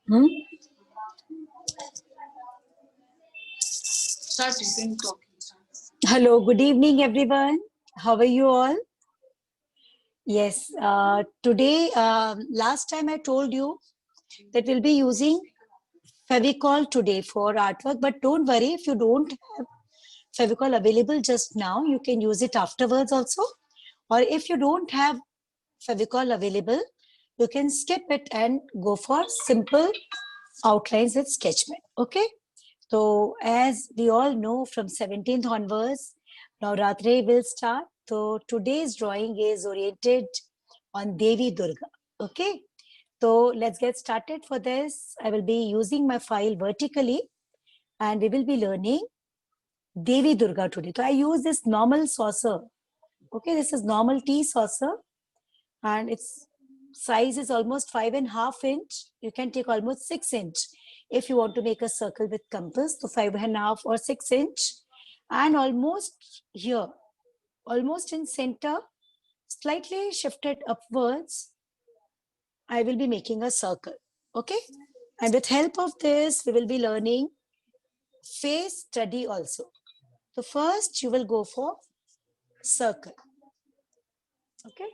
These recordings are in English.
Hmm? Start ticking clock. Hello, good evening, everyone. How are you all? Yes, today, last time I told you that we'll be using Fevicol today for artwork, but don't worry if you don't have Fevicol available just now, you can use it afterwards also. Or if you don't have Fevicol available, you can skip it and go for simple outlines with Sketchman. Okay. So as we all know, from 17th onwards, Navratri will start. So today's drawing is oriented on Devi Durga. Okay. So let's get started. For this, I will be using my file vertically and we will be learning Devi Durga today. So I use this normal saucer. Okay, this is normal tea saucer and its size is almost 5.5 inch. You can take almost 6 inch if you want to make a circle with compass. So 5.5 or 6 inch, and almost here, almost in center, slightly shifted upwards, I will be making a circle. Okay, and with help of this, we will be learning face study also. So first you will go for circle. Okay.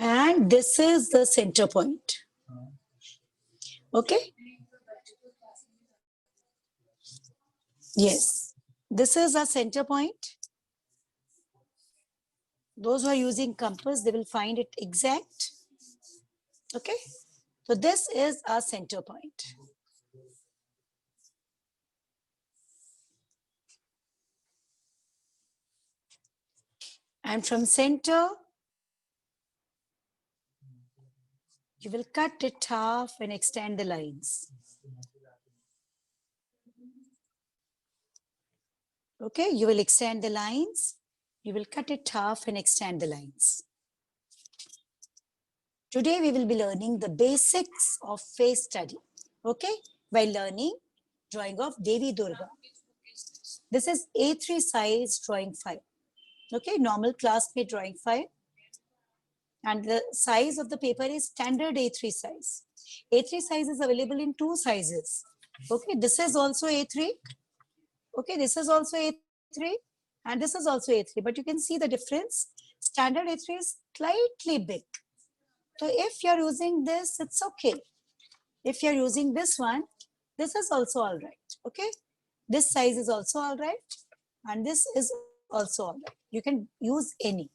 And this is the center point. Okay. Yes. This is a center point. Those who are using compass, they will find it exact. Okay. So this is our center point. And from center, you will cut it half and extend the lines. Okay, you will extend the lines. You will cut it half and extend the lines. Today we will be learning the basics of face study. Okay, by learning drawing of Devi Durga. This is A3 size drawing file. Okay, normal classmate drawing file. And the size of the paper is standard A3 size. A3 size is available in two sizes. Okay, this is also A3. Okay, this is also A3 and this is also A3. But you can see the difference. Standard A3 is slightly big. So if you're using this, it's okay. If you're using this one, this is also all right. Okay, this size is also all right. And this is also all right. You can use any.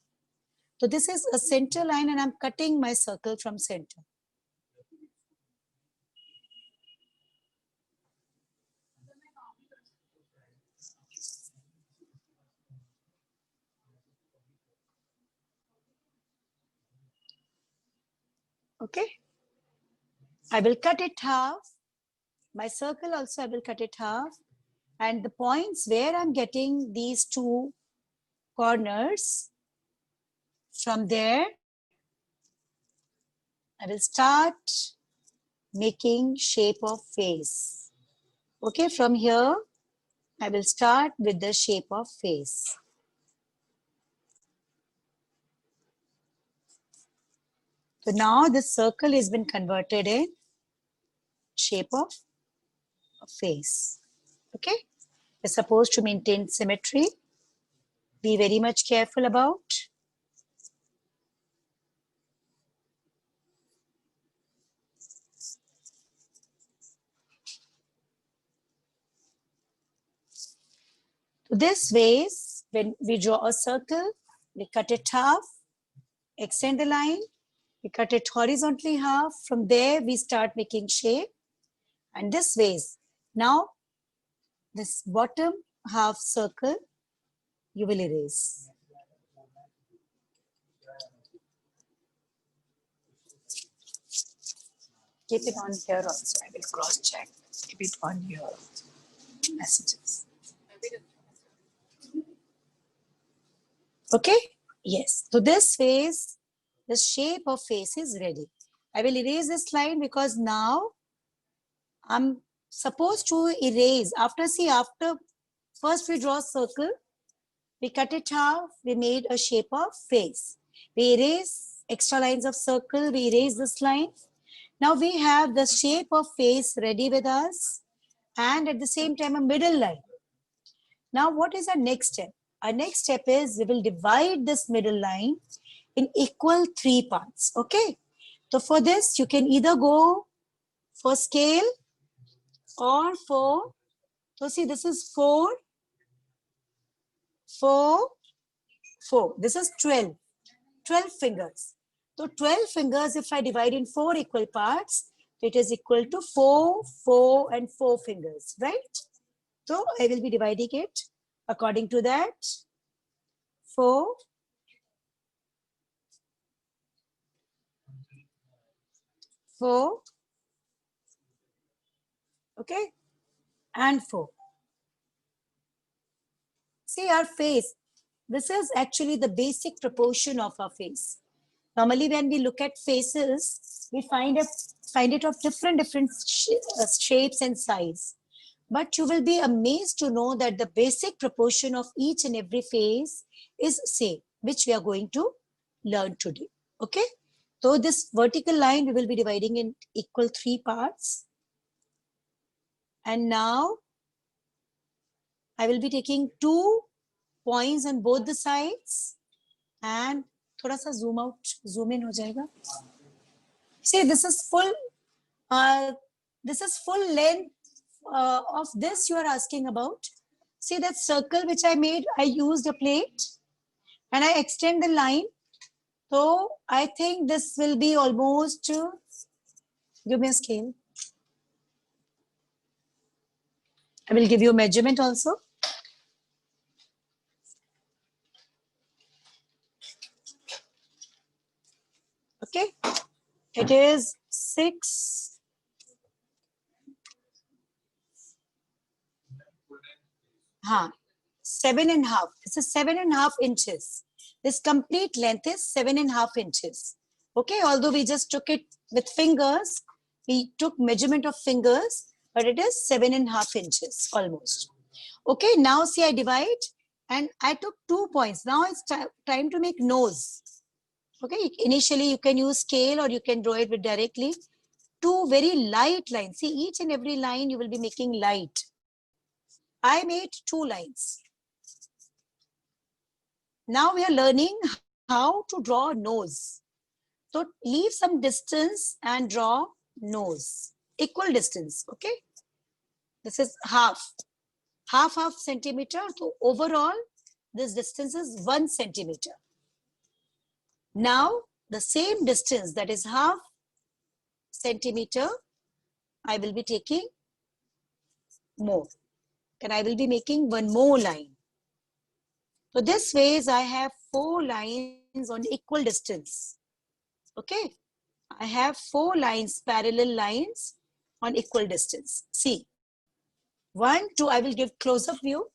So this is a center line and I'm cutting my circle from center. Okay. I will cut it half. My circle also, I will cut it half. And the points where I'm getting these two corners, from there, I will start making shape of face. Okay, from here, I will start with the shape of face. So now this circle has been converted in shape of a face. Okay, we're supposed to maintain symmetry. Be very much careful about. This ways, when we draw a circle, we cut it half, extend the line, we cut it horizontally half. From there, we start making shape. And this ways, now this bottom half circle, you will erase. Keep it on here also. I will cross check. Keep it on your messages. Okay? Yes. So this face, the shape of face is ready. I will erase this line because now I'm supposed to erase. After first we draw a circle, we cut it half, we made a shape of face. We erase extra lines of circle. We erase this line. Now we have the shape of face ready with us, and at the same time a middle line. Now what is our next step? Our next step is we will divide this middle line in equal 3 parts. Okay. So for this, you can either go for scale or for, so see, this is 4, 4, 4. This is 12 fingers. So 12 fingers, if I divide in 4 equal parts, it is equal to 4, 4, and 4 fingers, right? So I will be dividing it according to that. 4, 4, okay, and 4. See our face. This is actually the basic proportion of our face. Normally, when we look at faces, we find it of different shapes and size. But you will be amazed to know that the basic proportion of each and every face is same, which we are going to learn today. Okay. So this vertical line we will be dividing in equal 3 parts. And now I will be taking 2 points on both the sides and थोड़ा सा zoom out, zoom in हो जाएगा. See, this is full length of this you are asking about. See that circle which I made, I used a plate and I extend the line. So I think this will be almost, give me a scale. I will give you a measurement also. Okay, it is 6. Huh, 7.5. This is 7.5 inches. This complete length is 7.5 inches. Okay, although we just took it with fingers, we took measurement of fingers, but it is 7.5 inches almost. Okay, now see, I divide and I took 2 points. Now it's time to make nose. Okay, initially you can use scale or you can draw it with directly. 2 very light lines. See, each and every line you will be making light. I made 2 lines. Now we are learning how to draw a nose. So leave some distance and draw nose. Equal distance, okay? This is half centimeter. So overall, this distance is 1 centimeter. Now, the same distance, that is half centimeter, I will be taking more. And I will be making 1 more line. So this ways I have 4 lines on equal distance. Okay. I have 4 lines, parallel lines on equal distance. See. 1, 2, I will give close-up view.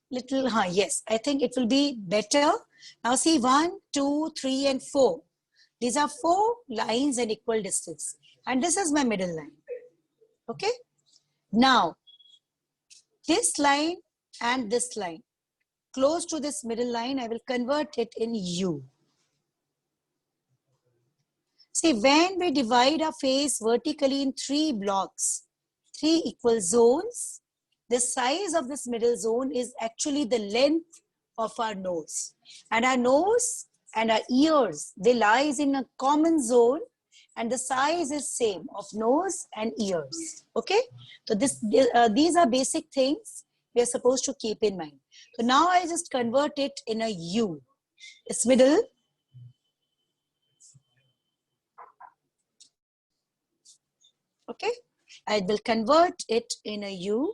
Little, yes, I think it will be better. Now see 1, 2, 3, and 4. These are 4 lines in equal distance. And this is my middle line. Okay. Now, this line and this line, close to this middle line, I will convert it in U. See, when we divide our face vertically in 3 blocks, 3 equal zones, the size of this middle zone is actually the length of our nose. And our nose and our ears, they lies in a common zone, and the size is same of nose and ears. Okay? So these are basic things we are supposed to keep in mind. So now I just convert it in a U. It's middle. Okay, I will convert it in a U.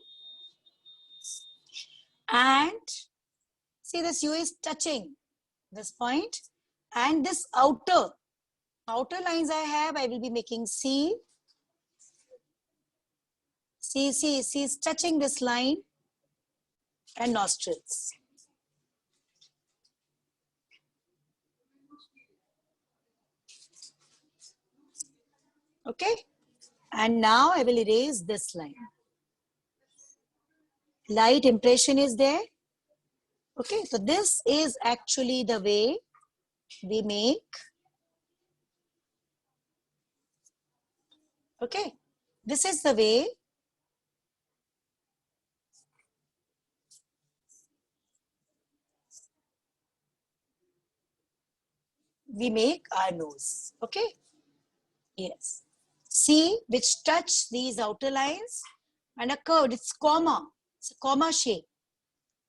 And see, this U is touching this point. And this outer lines I have, I will be making C. C is touching this line and nostrils. Okay. And now I will erase this line. Light impression is there. Okay, so this is actually the way we make, okay, this is the way we make our nose. Okay, yes. C, which touch these outer lines, and a curve, it's comma, it's a comma shape,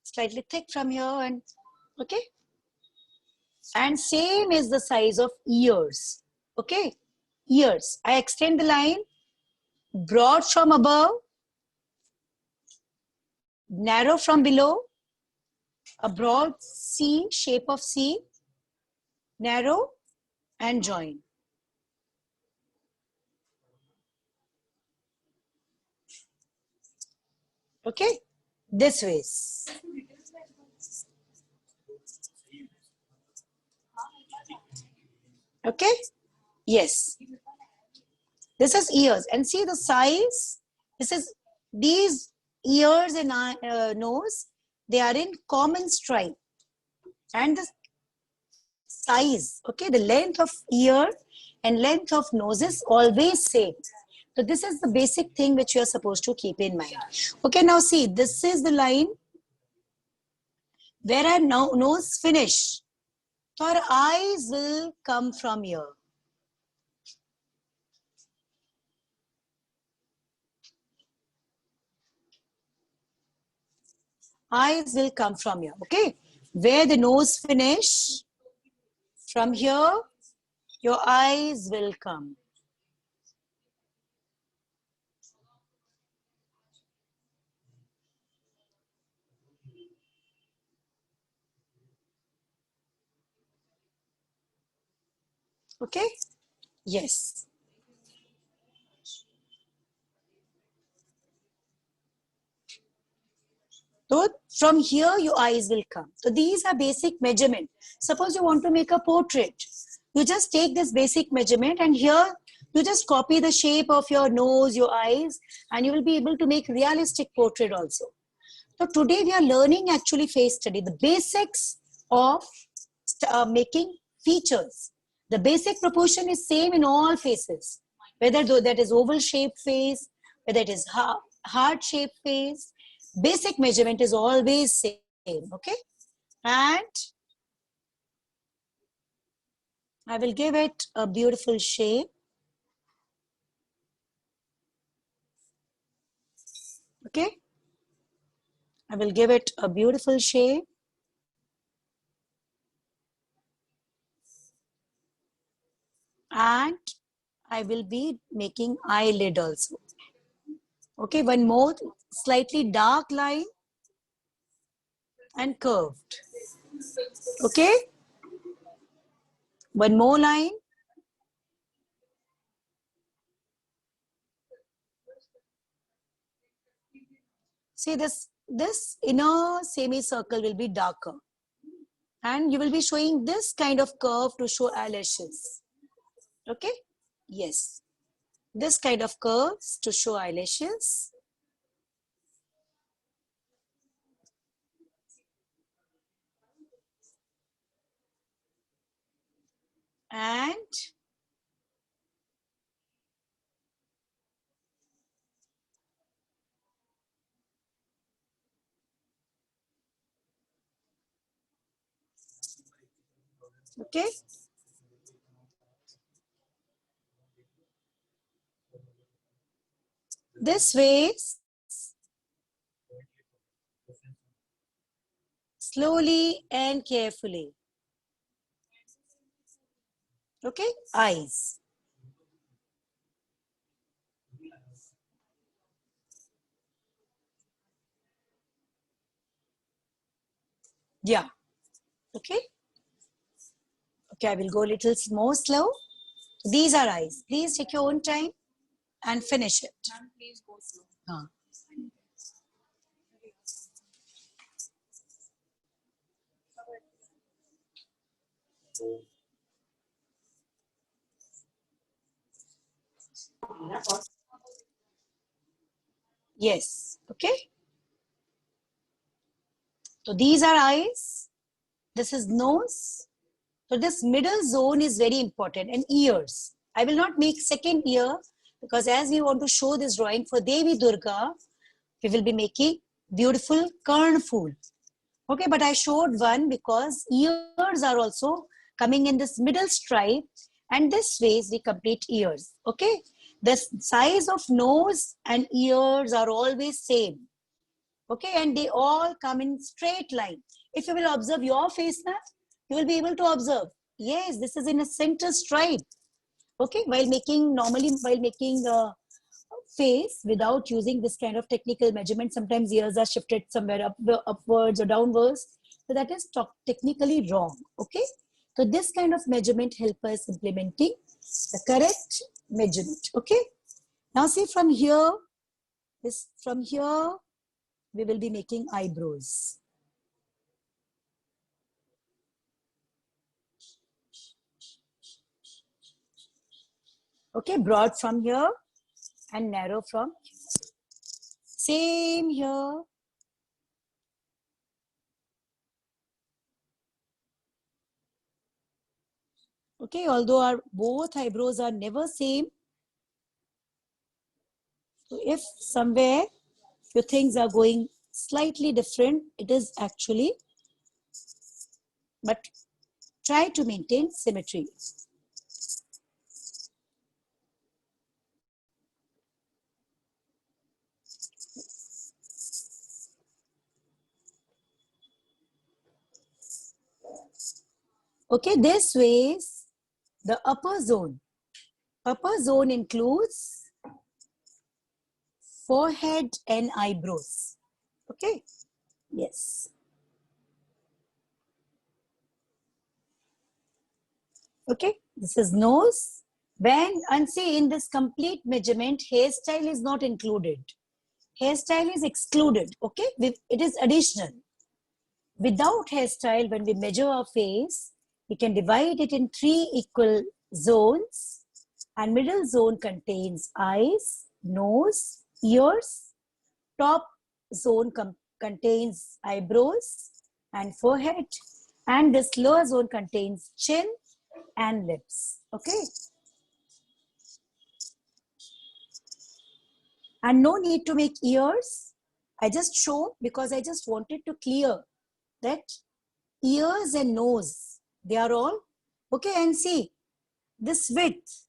slightly thick from here, and okay. And same is the size of ears. Okay, ears. I extend the line, broad from above, narrow from below, a broad C, shape of C, narrow and join. Okay, this ways. Okay, yes. This is ears, and see the size. This is these ears and nose. They are in common stripe, and the size. Okay, the length of ear and length of nose is always same. So this is the basic thing which you are supposed to keep in mind. Okay, now see, this is the line where our nose finish. So our eyes will come from here. Eyes will come from here. Okay, where the nose finish, from here, your eyes will come. Okay, yes. So from here, your eyes will come. So these are basic measurement. Suppose you want to make a portrait. You just take this basic measurement, and here you just copy the shape of your nose, your eyes, and you will be able to make realistic portrait also. So today we are learning actually face study, the basics of making features. The basic proportion is same in all faces, whether that is oval shaped face, whether it is heart shaped face. Basic measurement is always same. Okay, and I will give it a beautiful shape. Okay, I will give it a beautiful shape. And I will be making eyelid also. Okay, one more slightly dark line and curved. Okay, one more line. See this inner semicircle will be darker, and you will be showing this kind of curve to show eyelashes. Okay, yes, this kind of curves to show eyelashes. And okay, this way, slowly and carefully. Okay, eyes. Yeah, okay. Okay, I will go a little more slow. These are eyes. Please take your own time and finish it. Huh. Yes, okay. So these are eyes. This is nose. So this middle zone is very important, and ears. I will not make second ear because as we want to show this drawing for Devi Durga, we will be making beautiful Karnful. Okay, but I showed one because ears are also coming in this middle stripe, and this way we complete ears. Okay, the size of nose and ears are always same. Okay, and they all come in straight line. If you will observe your face now, you will be able to observe. Yes, this is in a center stripe. Okay, while making face without using this kind of technical measurement, sometimes ears are shifted somewhere upwards or downwards. So that is technically wrong. Okay, so this kind of measurement helps us implementing the correct measurement. Okay, now see from here, we will be making eyebrows. Okay, broad from here and narrow from here. Same here. Okay, although both eyebrows are never same. So if somewhere your things are going slightly different, it is actually, but try to maintain symmetry. Okay, this way is the upper zone. Upper zone includes forehead and eyebrows. Okay, yes. Okay, this is nose. And see, in this complete measurement, hairstyle is not included. Hairstyle is excluded. Okay, it is additional. Without hairstyle, when we measure our face, we can divide it in 3 equal zones, and middle zone contains eyes, nose, ears. Top zone contains eyebrows and forehead, and this lower zone contains chin and lips. Okay, and no need to make ears. I just show because I just wanted to clear that ears and nose, they are all okay. And see this width,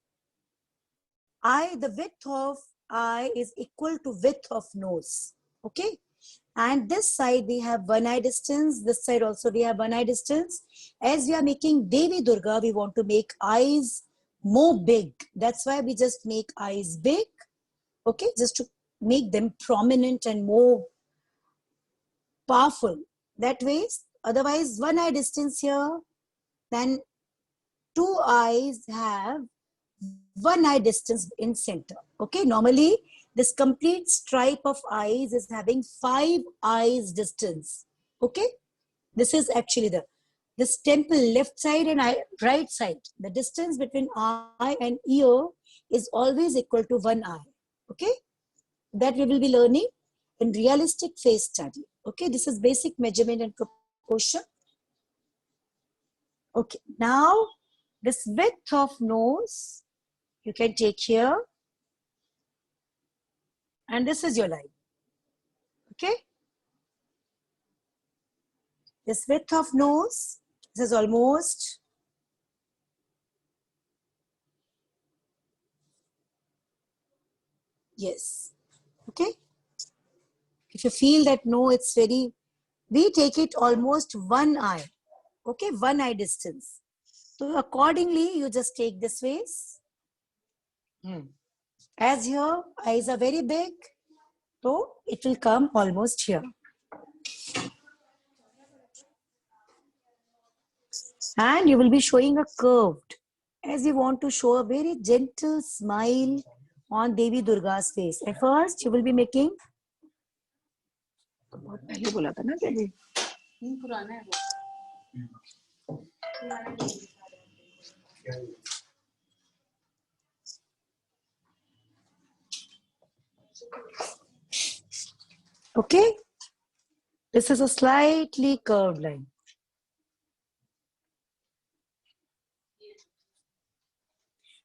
the width of eye is equal to width of nose. Okay, and this side we have one eye distance, this side also we have one eye distance. As we are making Devi Durga, we want to make eyes more big. That's why we just make eyes big. Okay, just to make them prominent and more powerful that way. Otherwise, one eye distance here, then 2 eyes have one eye distance in center. Okay, normally this complete stripe of eyes is having 5 eyes distance. Okay, this is actually this temple left side and right side. The distance between eye and ear is always equal to 1 eye. Okay, that we will be learning in realistic face study. Okay, this is basic measurement and proportion. Okay, now this width of nose you can take here, and this is your line. Okay, this width of nose, this is almost yes. Okay, if you feel that no, it's very, we take it almost 1 eye. Okay, 1 eye distance. So accordingly, you just take this ways. As your eyes are very big, so it will come almost here. And you will be showing a curved, as you want to show a very gentle smile on Devi Durga's face. At first, you will be making. पहले बोला था ना देवी पुराना है Okay, This is a slightly curved line.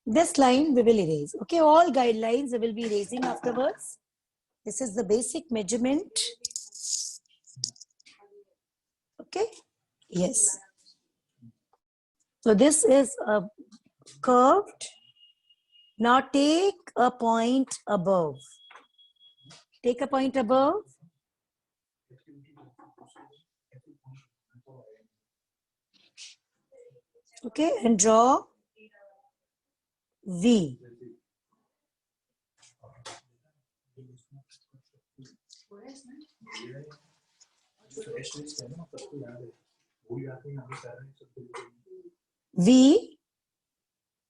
This line we will erase. Okay, all guidelines we will be erasing afterwards. This is the basic measurement. Okay, yes. So this is a curved. Now take a point above. Take a point above. Okay, and draw V. V.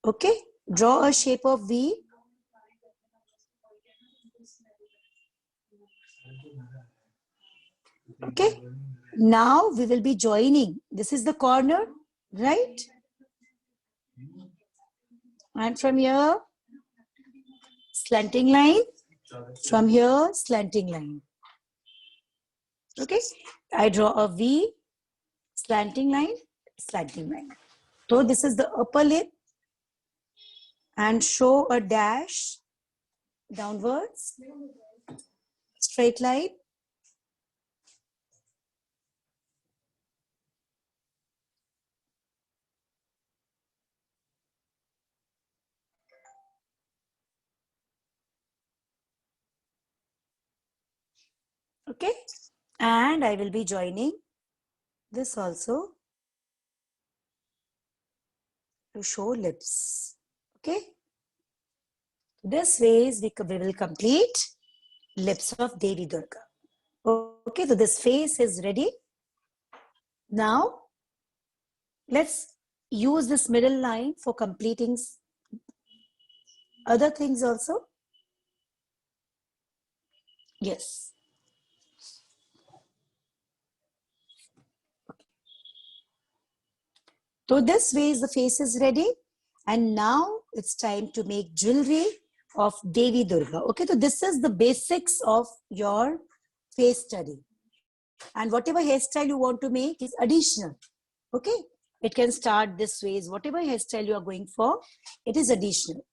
Okay, draw a shape of V. Okay, now we will be joining. This is the corner, right? And from here, slanting line. From here, slanting line. Okay, I draw a V, slanting line, slanting line. So this is the upper lip and show a dash downwards, straight line. Okay, and I will be joining this also to show lips. Okay, this ways we will complete lips of Devi Durga. Okay, so this face is ready. Now let's use this middle line for completing other things also. Yes. So this way the face is ready. And now it's time to make jewelry of Devi Durga. Okay, so this is the basics of your face study. And whatever hairstyle you want to make is additional. Okay, it can start this way. Whatever hairstyle you are going for, it is additional.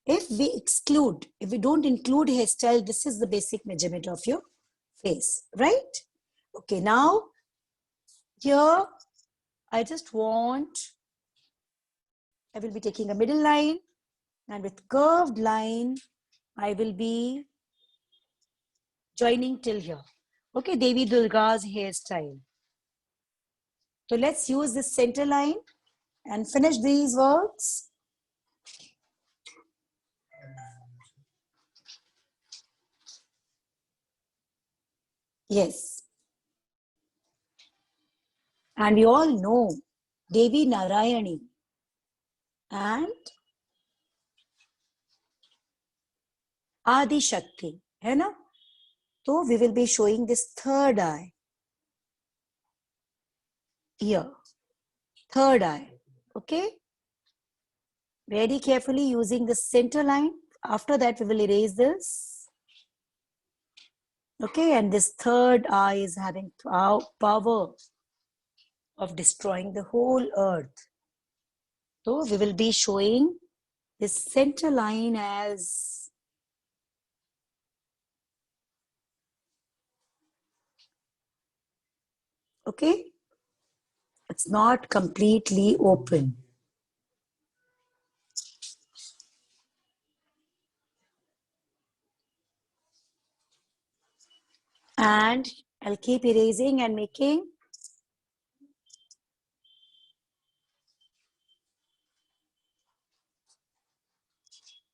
If we don't include hairstyle, this is the basic measurement of your face, right? Okay, now here I just want, I will be taking a middle line and with curved line, I will be joining till here. Okay, Devi Durga's hairstyle. So let's use this center line and finish these works. Yes. And we all know Devi Narayani and Adi Shakti, hai na? So we will be showing this third eye here. Third eye. Okay. Very carefully using the center line. After that, we will erase this. Okay, and this third eye is having power of destroying the whole earth. So we will be showing this center line as okay. It's not completely open. And I'll keep erasing and making.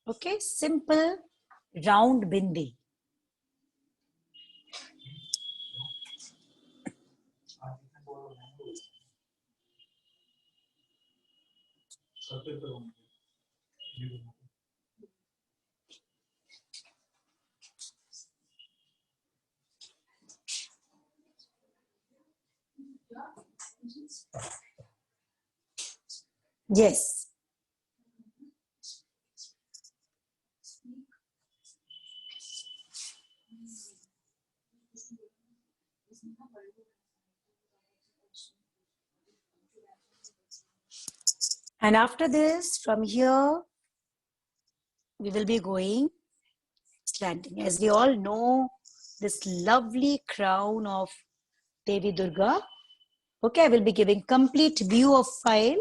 Okay, simple round bindi. Yes. And after this, from here, we will be going slanting. As we all know, this lovely crown of Devi Durga. Okay, I will be giving complete view of file.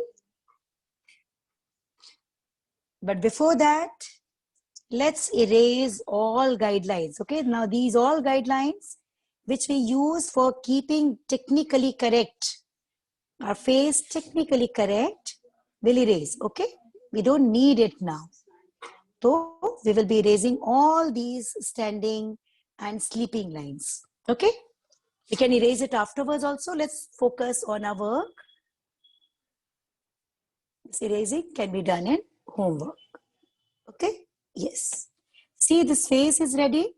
But before that, let's erase all guidelines. Okay, now these all guidelines which we use for keeping technically correct, our face technically correct, will erase. Okay, we don't need it now. So we will be erasing all these standing and sleeping lines. Okay, we can erase it afterwards also. Let's focus on our work. This erasing can be done in homework. Okay, yes. See, this face is ready.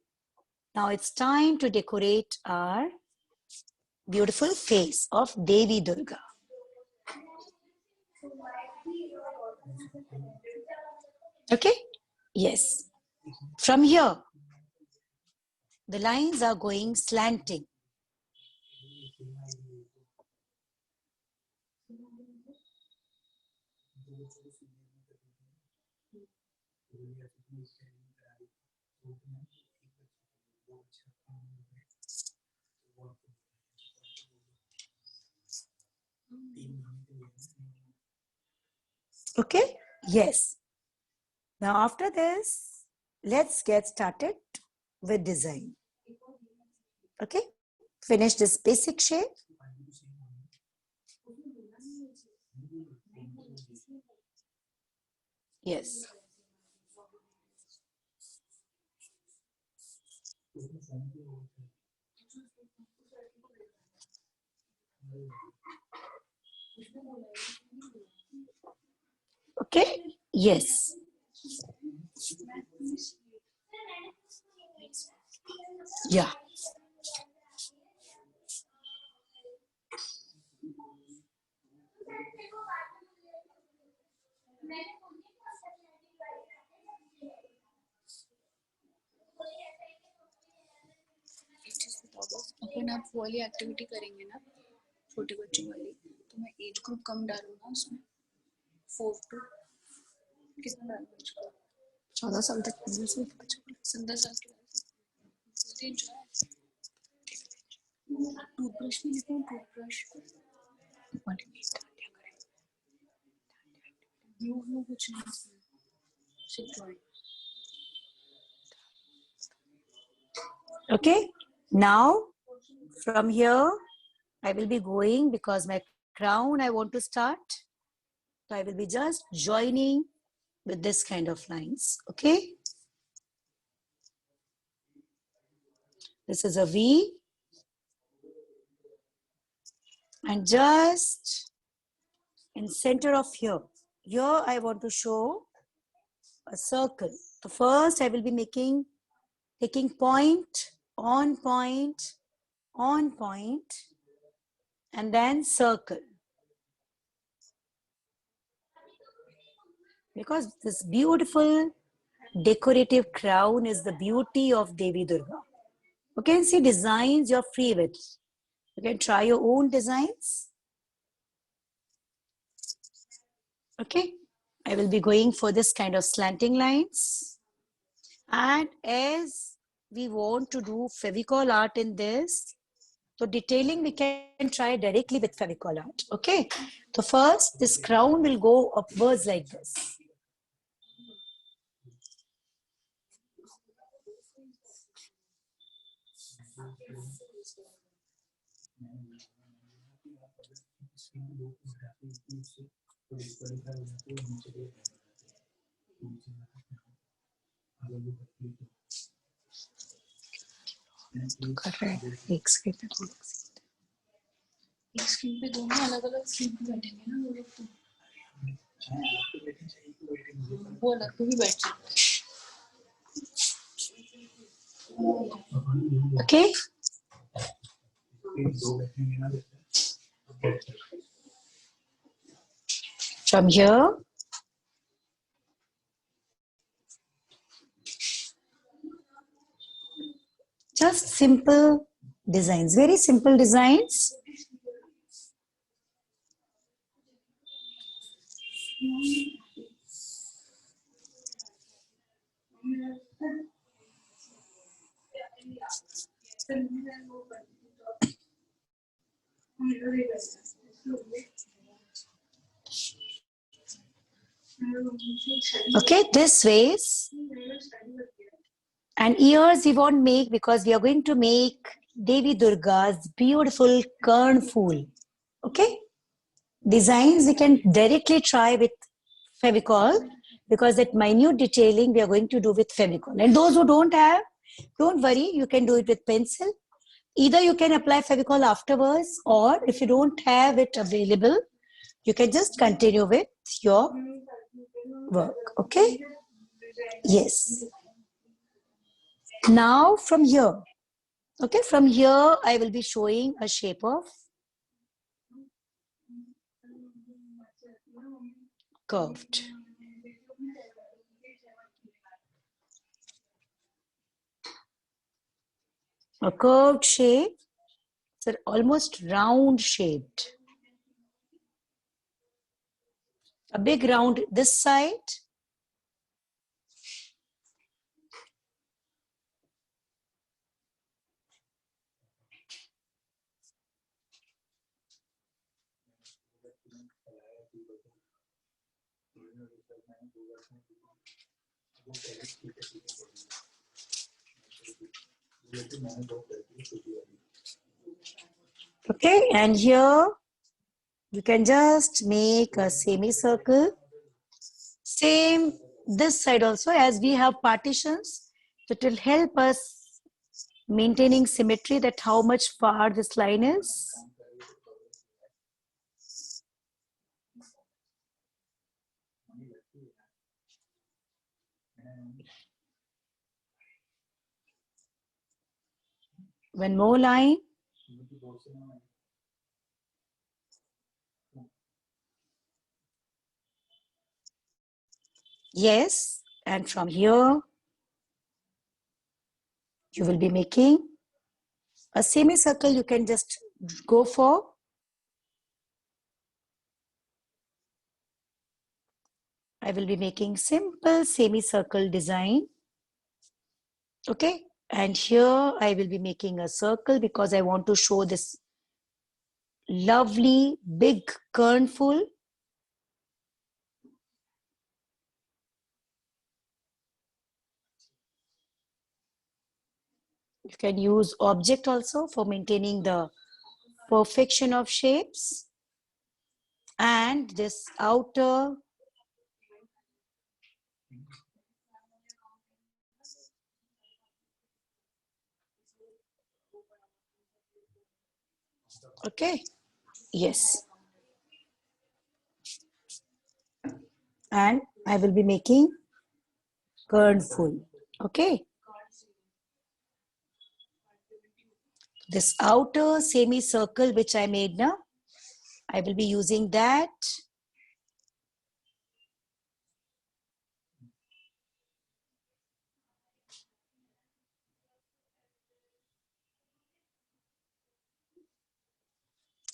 Now it's time to decorate our beautiful face of Devi Durga. Okay, yes. From here, the lines are going slanting. Okay, yes. Now after this, let's get started with design. Okay, finish this basic shape. Yes. Okay, yes. Yeah. अपन आप वो वाली activity करेंगे ना छोटे बच्चों वाली तो मैं एज ग्रुप कम डालूंगा उसमें 4 to कितना डालूंगा 14 साल तक 15 साल के बच्चों को 17 साल के टूथब्रश भी लिखूं टूथब्रश ब्लू कुछ नहीं सिर्फ drawing Okay, now from here I will be going because my crown I want to start. So I will be just joining with this kind of lines. Okay, this is a V, and just in center of here I want to show a circle. So first I will be taking point on point on point and then circle, because this beautiful decorative crown is the beauty of Devi Durga. You can see designs you're free with. You can try your own designs. Okay, I will be going for this kind of slanting lines. And as we want to do Fevicol art in this, so detailing we can try directly with Fevicol art. Okay, so first this crown will go upwards like this. कर रहे हैं एक screen पे दोनों अलग-अलग screen पे बैठेंगे ना वो लोग तो वो अलग पे भी बैठ सकते हैं Okay, from here just simple designs, very simple designs. Okay, this ways. And ears we won't make because we are going to make Devi Durga's beautiful Karnful. Okay, designs we can directly try with Fevicol because that minute detailing we are going to do with Fevicol. And those who don't have, don't worry, you can do it with pencil. Either you can apply Fevicol afterwards, or if you don't have it available, you can just continue with your work. Okay? Yes. Now from here, okay, from here I will be showing a shape of curved. A curved shape, so almost round shaped. A big round this side. Okay, and here you can just make a semicircle. Same this side also, as we have partitions, it will help us maintaining symmetry, that how much far this line is. One more line. Yes, and from here you will be making a semicircle. You can just go for. I will be making simple semicircle design. Okay, and here I will be making a circle because I want to show this lovely big kernful. You can use object also for maintaining the perfection of shapes. And this outer okay, yes. And I will be making kernful. Okay. This outer semicircle which I made now, I will be using that.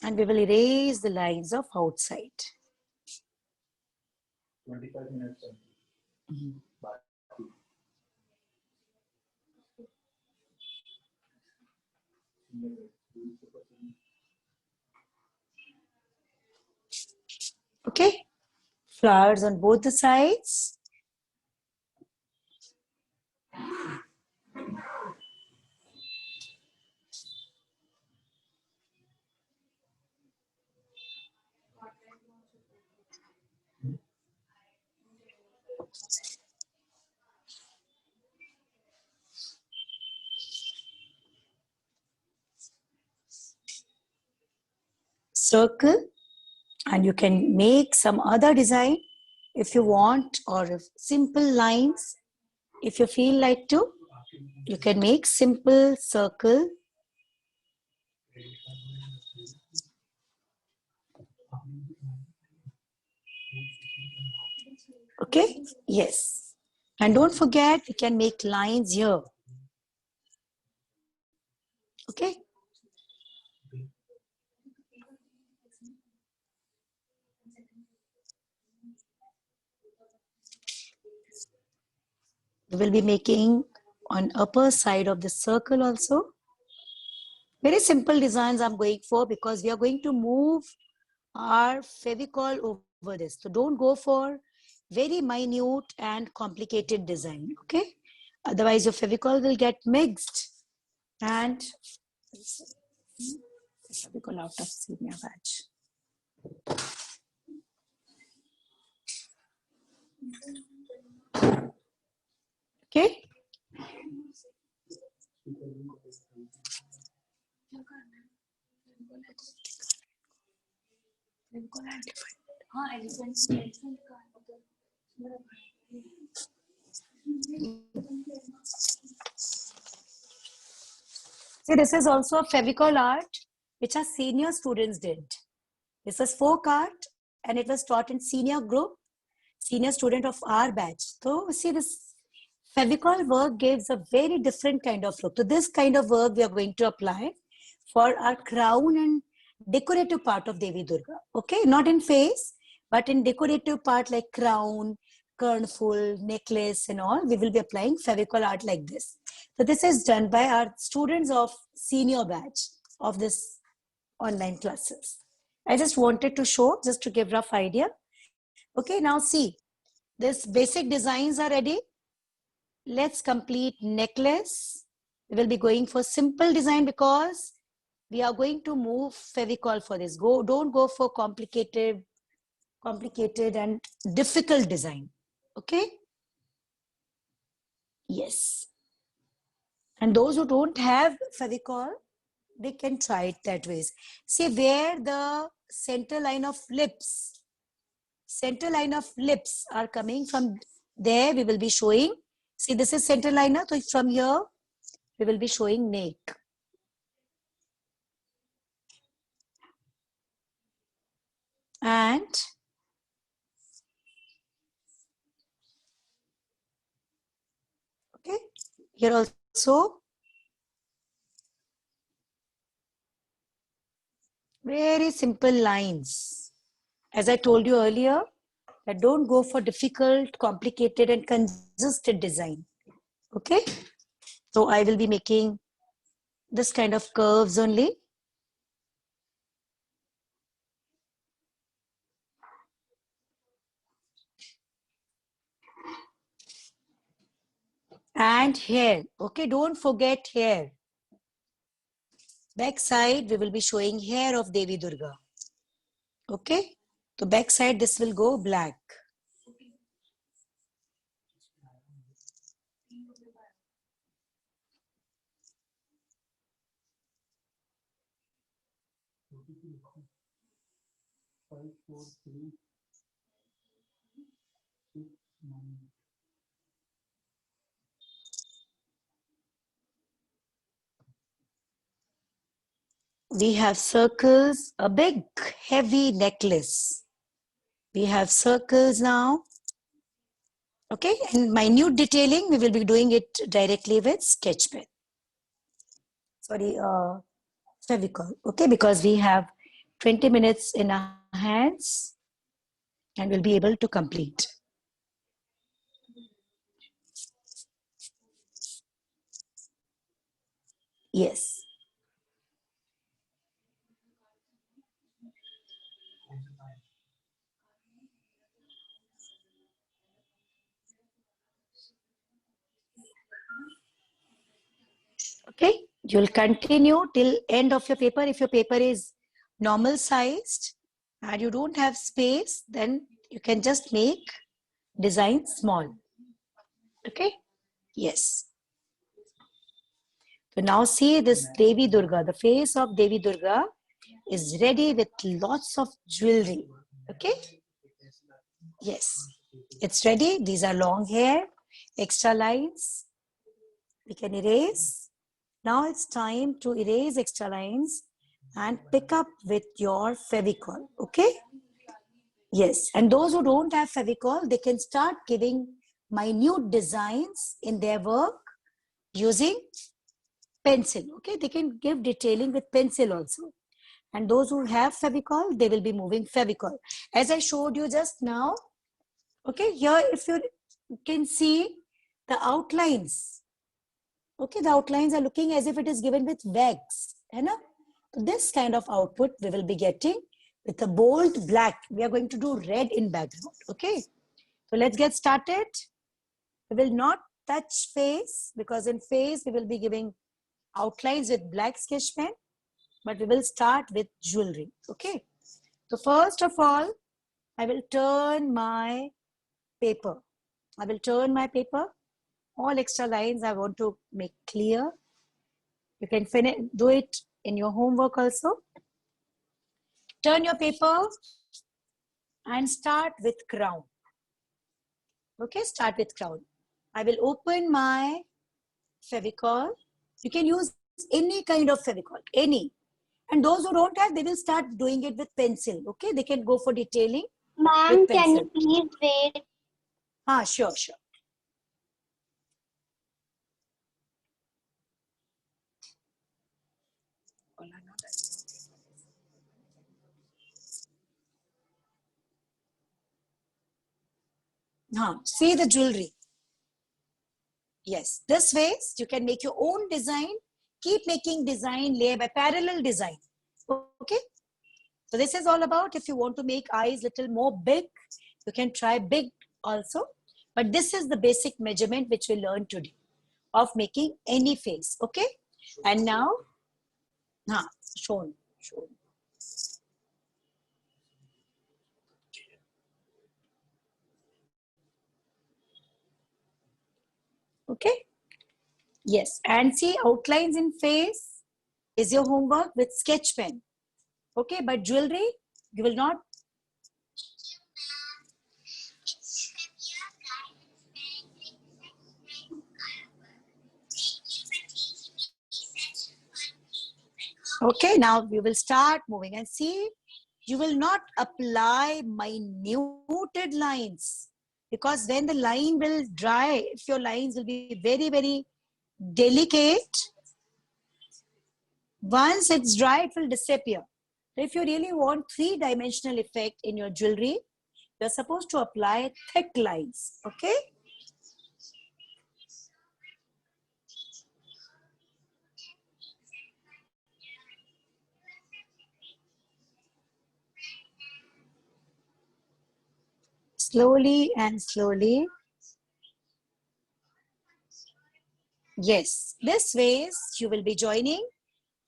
And we will erase the lines of outside. 25 minutes. Okay, flowers on both the sides. Circle, and you can make some other design if you want, or if simple lines if you feel like to. You can make simple circle. Okay, yes. And don't forget, we can make lines here. Okay, We will be making on upper side of the circle also. Very simple designs I'm going for because we are going to move our Fevicol over this. So don't go for very minute and complicated design, okay? Otherwise your Fevicol will get mixed and Fevicol out of senior batch. Okay? See, this is also a Fevicol art which our senior students did. This is folk art and it was taught in senior group, senior student of our batch. So see, this Fevicol work gives a very different kind of look. So this kind of work we are going to apply for our crown and decorative part of Devi Durga. Okay, not in face, but in decorative part like crown, kernful, necklace and all, we will be applying Fevicol art like this. So this is done by our students of senior batch of this online classes. I just wanted to show, just to give rough idea. Okay, now see, this basic designs are ready. Let's complete necklace. We will be going for simple design because we are going to move Fevicol for this. Don't go for complicated and difficult design. Okay? Yes. And those who don't have Fevicol, they can try it that way. See where the center line of lips are coming from, there we will be showing. See, this is center liner. So from here, we will be showing neck. And okay, here also very simple lines. As I told you earlier, that don't go for difficult, complicated and congested design. Okay, so I will be making this kind of curves only. And hair. Okay, don't forget hair. Back side, we will be showing hair of Devi Durga. Okay, so back side, this will go black. We have circles, a big heavy necklace. We have circles now. Okay, and minute detailing, we will be doing it directly with sketch pen. Sorry, Fevicol. Okay, because we have 20 minutes in our hands and we'll be able to complete. Yes. Okay, you'll continue till end of your paper. If your paper is normal sized and you don't have space, then you can just make design small. Okay, yes. So now see this Devi Durga, the face of Devi Durga is ready with lots of jewelry. Okay, yes, it's ready. These are long hair, extra lines. We can erase. Now it's time to erase extra lines and pick up with your Fevicol, okay? Yes, and those who don't have Fevicol, they can start giving minute designs in their work using pencil, okay? They can give detailing with pencil also. And those who have Fevicol, they will be moving Fevicol. As I showed you just now, okay, here if you can see the outlines. Okay, the outlines are looking as if it is given with wax. Hai na? So this kind of output we will be getting with a bold black. We are going to do red in background. Okay, so let's get started. We will not touch face because in face we will be giving outlines with black sketch pen, but we will start with jewelry. Okay, so first of all, I will turn my paper. I will turn my paper. All extra lines I want to make clear. You can finish, do it in your homework also. Turn your paper and start with crown. Okay, start with crown. I will open my Fevicol. You can use any kind of Fevicol, any. And those who don't have, they will start doing it with pencil. Okay, they can go for detailing Ma'am, with can pencil. you please wait? Sure, sure. See the jewelry. Yes, this way you can make your own design. Keep making design layer by parallel design. Okay. So this is all about if you want to make eyes little more big, you can try big also. But this is the basic measurement which we learned today of making any face. Okay. And now, shown. Okay. Yes. And see outlines in face is your homework with sketch pen. Okay. But jewelry, you will not. Okay, now we will start moving and see, you will not apply minuted lines because when the line will dry, if your lines will be very, very delicate, once it's dry, it will disappear. So if you really want three-dimensional effect in your jewelry, you're supposed to apply thick lines, okay? Slowly and slowly. Yes, this ways you will be joining.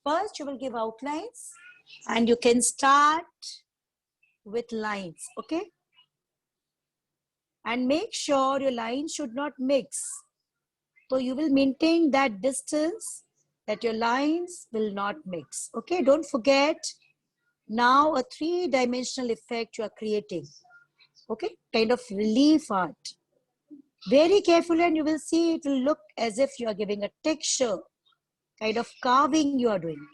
First, you will give outlines and you can start with lines, okay? And make sure your lines should not mix. So you will maintain that distance that your lines will not mix, okay? Don't forget, now a three-dimensional effect you are creating, okay? Kind of relief art. Very carefully and you will see it will look as if you are giving a texture, kind of carving you are doing.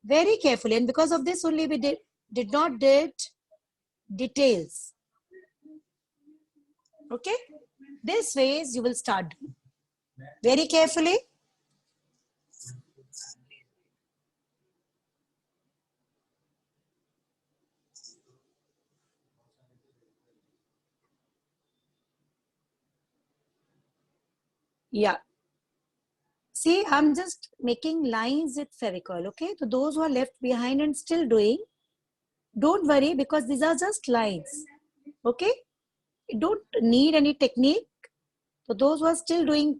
Very carefully, and because of this only we did not did details. Okay, this ways you will start very carefully. Yeah, see, I'm just making lines with Fevicol. Okay, so those who are left behind and still doing, don't worry because these are just lines. Okay, you don't need any technique. So those who are still doing,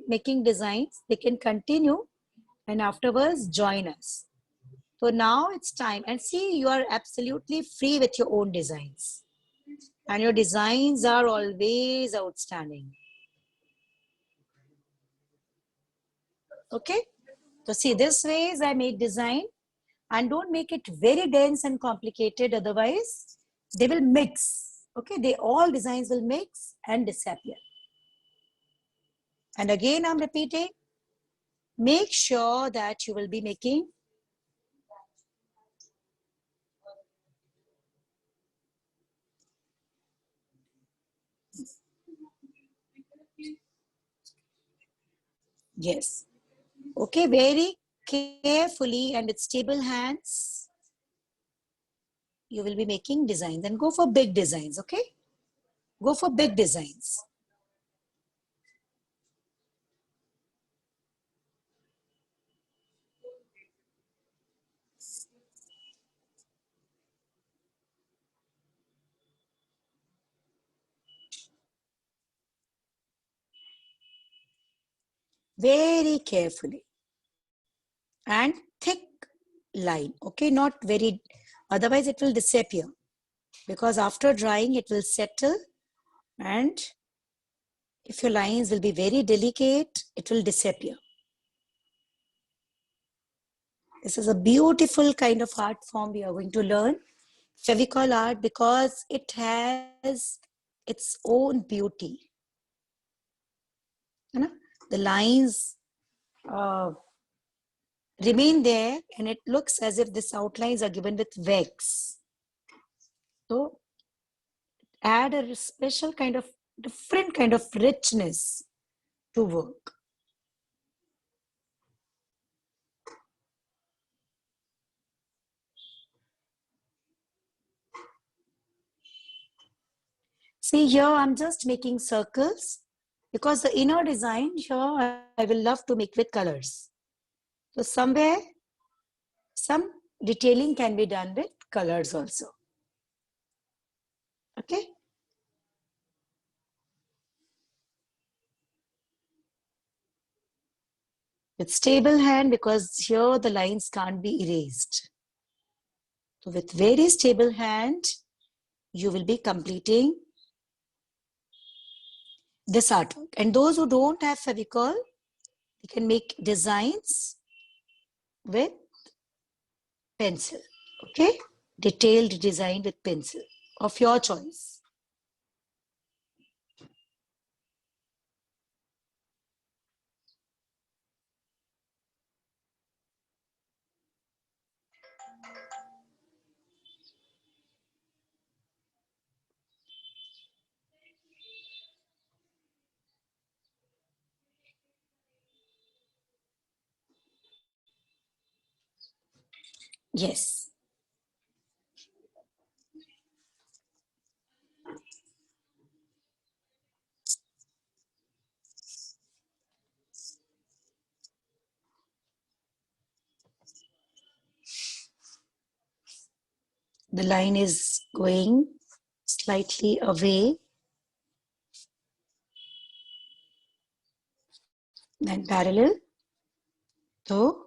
making designs, they can continue and afterwards join us. So now it's time, and see, you are absolutely free with your own designs and your designs are always outstanding. Okay, so see, this ways I make design, and don't make it very dense and complicated, otherwise they will mix. Okay, they all designs will mix and disappear. And again I'm repeating, make sure that you will be making yes, okay, very carefully and with stable hands you will be making designs, and go for big designs. Okay, go for big designs. very carefully, and thick line, okay, not very, otherwise it will disappear, because after drying it will settle, and if your lines will be very delicate, it will disappear. This is a beautiful kind of art form we are going to learn, Fevicol art, because it has its own beauty. You know, the lines remain there, and it looks as if these outlines are given with wax. So add a special kind of, different kind of richness to work. See here, I'm just making circles, because the inner design here I will love to make with colors. So somewhere some detailing can be done with colors also. Okay. With stable hand, because here the lines can't be erased. So with very stable hand, you will be completing this artwork. And those who don't have Fevicol, you can make designs with pencil. Okay. Detailed design with pencil of your choice. Yes. The line is going slightly away, then parallel. So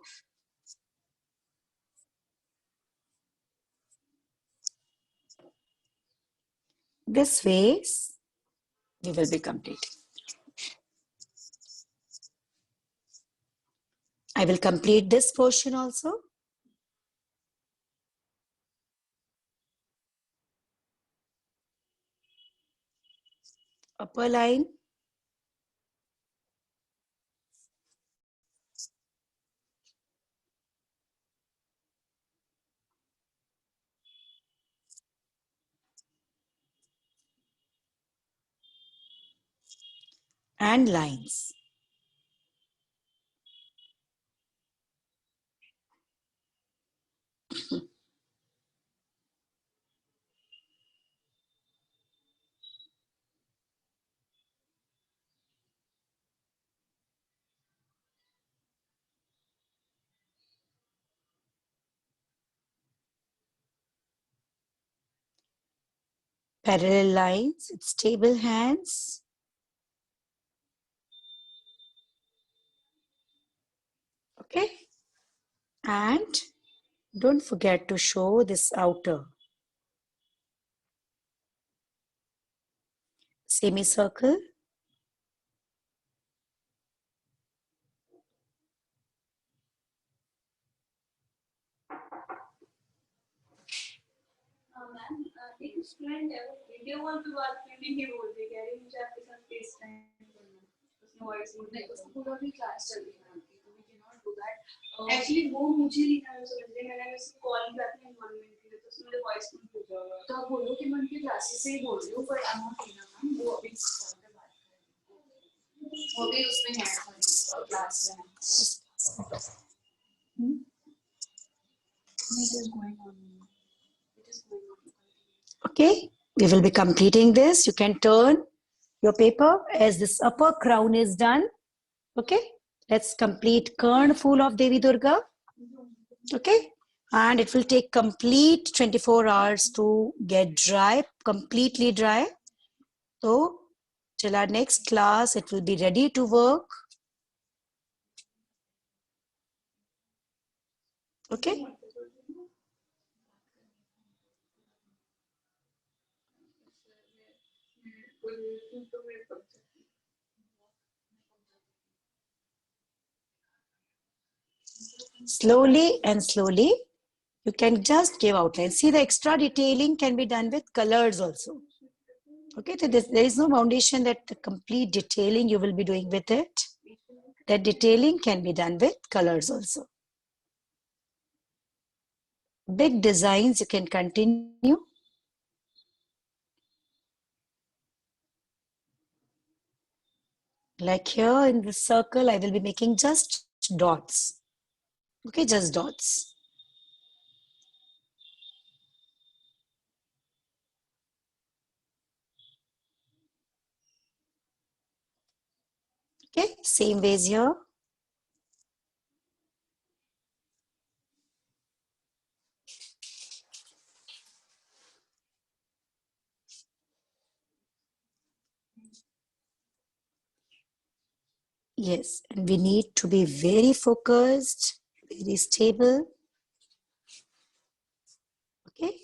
this way we will be completing. I will complete this portion also. Upper line. And lines. Parallel lines with stable hands. Okay. And don't forget to show this outer semicircle. Ma'am एक student है वो video call पे बात करने की बोल रही है कि मुझे आपके साथ फेस टाइम करना है उसने वॉइस नहीं उसको पूरा भी क्लास चल रही है आपकी तो we can not do that actually वो मुझे नहीं था समझ रहे मैंने उसको कॉल किया था एनवायरनमेंट के लिए तो उसने मुझे वॉइस में भेजा तो आप बोलो कि मैं उनकी क्लासेस से ही बोल रही हूँ but I am not in ma'am वो अभी कॉल पे बात कर रही है वो भी उसमें है क्लास में It is going on. It is going on. Okay. We will be completing this. You can turn your paper as this upper crown is done. Okay. Let's complete Karn full of Devi Durga. Okay. And it will take complete 24 hours to get dry, completely dry. So till our next class, it will be ready to work. Okay. Slowly and slowly, you can just give outline. See, the extra detailing can be done with colors also. Okay, so there is no foundation that the complete detailing you will be doing with it. That detailing can be done with colors also. Big designs you can continue. Like here in this circle, I will be making just dots. Okay, just dots. Okay, same ways here. Yes, and we need to be very focused, very stable. Okay,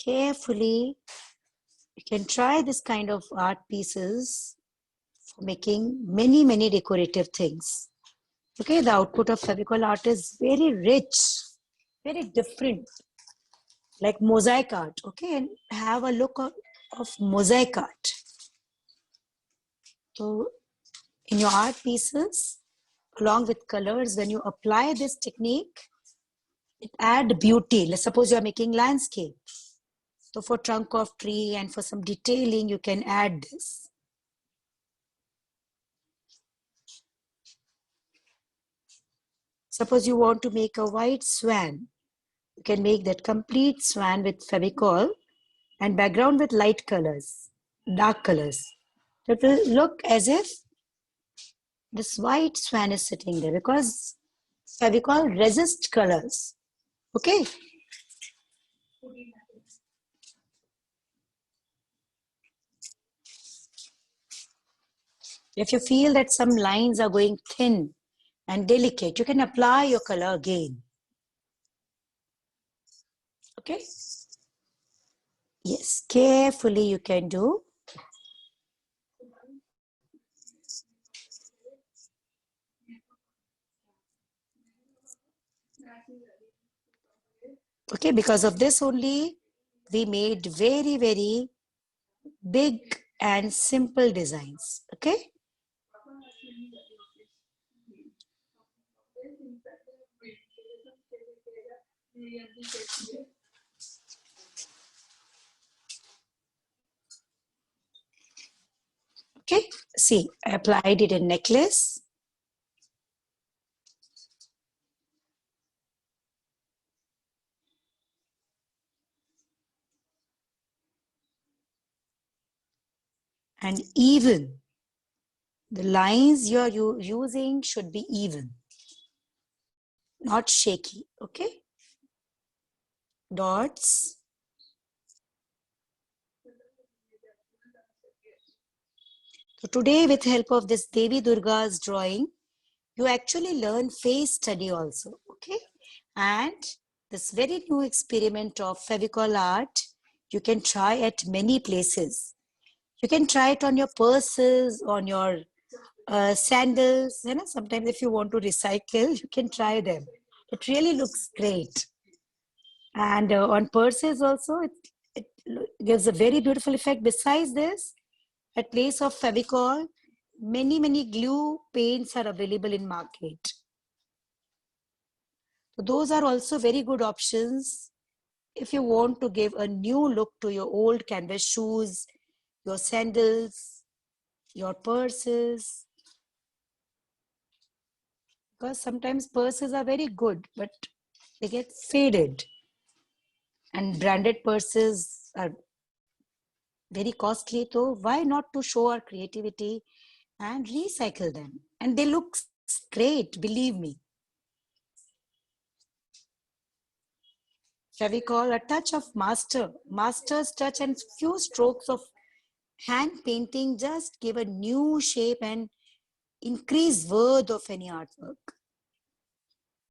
carefully. You can try this kind of art pieces for making many, many decorative things. Okay, the output of Fevicol art is very rich, very different, like mosaic art. Okay, and have a look of mosaic art. So, in your art pieces, along with colors, when you apply this technique, it adds beauty. Let's suppose you are making landscape. So, for trunk of tree and for some detailing, you can add this. Suppose you want to make a white swan. You can make that complete swan with Fevicol and background with light colors, dark colors. So it will look as if this white swan is sitting there because Fevicol resists colors. Okay. If you feel that some lines are going thin and delicate, you can apply your color again. Okay. Yes, carefully you can do. Okay, because of this only, we made very, very big and simple designs. Okay. Okay. See, I applied it in necklace. And even. The lines you're using should be even, not shaky. Okay. Dots. So today, with help of this Devi Durga's drawing, you actually learn face study also. Okay. And this very new experiment of Fevicol art, you can try at many places. You can try it on your purses, on your sandals. You know, sometimes if you want to recycle, you can try them. It really looks great. And on purses also, it gives a very beautiful effect. Besides this, at place of Fevicol, many glue paints are available in market. So those are also very good options if you want to give a new look to your old canvas shoes, your sandals, your purses. Because sometimes purses are very good, but they get faded. And branded purses are very costly, so why not to show our creativity and recycle them? And they look great, believe me. Fevicol, a touch of master's touch and few strokes of hand painting just give a new shape and increase worth of any artwork.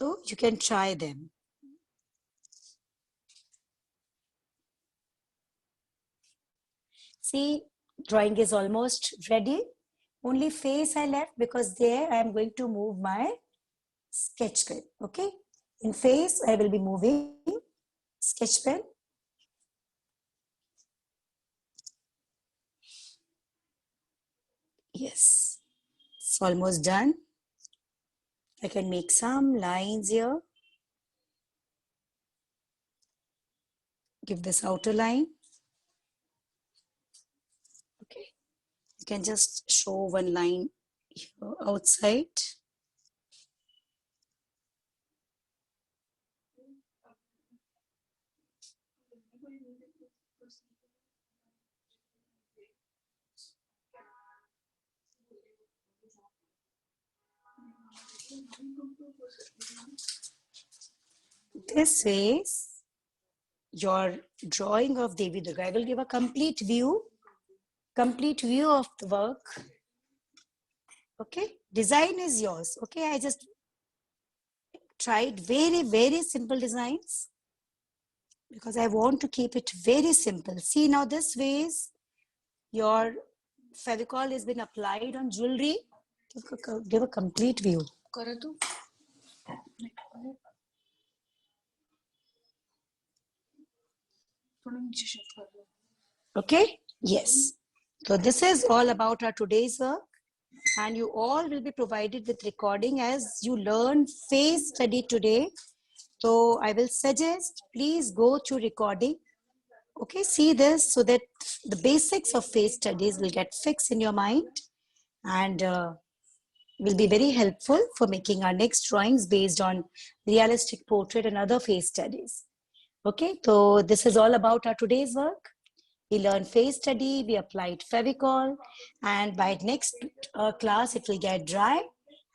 So you can try them. See, drawing is almost ready. Only face I left because there I am going to move my sketch pen. Okay. In face, I will be moving sketch pen. Yes, it's almost done. I can make some lines here. Give this outer line. Okay. You can just show one line here outside. This is your drawing of Devi Durga. I will give a complete view of the work. Okay, design is yours. Okay, I just tried very, very simple designs because I want to keep it very simple. See, now this ways your Fevicol has been applied on jewelry. Give a complete view. करो तो थोड़ा नीचे shift कर दो. Okay, yes. So this is all about our today's work, and you all will be provided with recording as you learn face study today. So I will suggest please go to recording. Okay, see this so that the basics of face studies will get fixed in your mind and will be very helpful for making our next drawings based on realistic portrait and other face studies. Okay, so this is all about our today's work. We learned face study, we applied Fevicol, and by next class it will get dry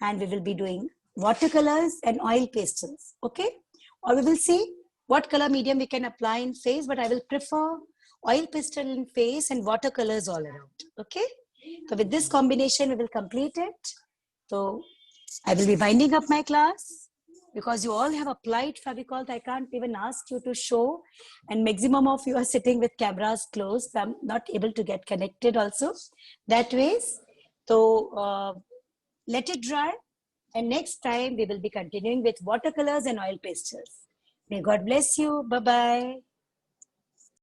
and we will be doing watercolors and oil pastels. Okay, or we will see what color medium we can apply in face, but I will prefer oil pastel in face and watercolors all around. Okay, so with this combination we will complete it. So I will be winding up my class because you all have applied Fevicol. I can't even ask you to show, and maximum of you are sitting with cameras closed. So I'm not able to get connected also that ways. So let it dry, and next time we will be continuing with watercolors and oil pastels. May God bless you. Bye-bye.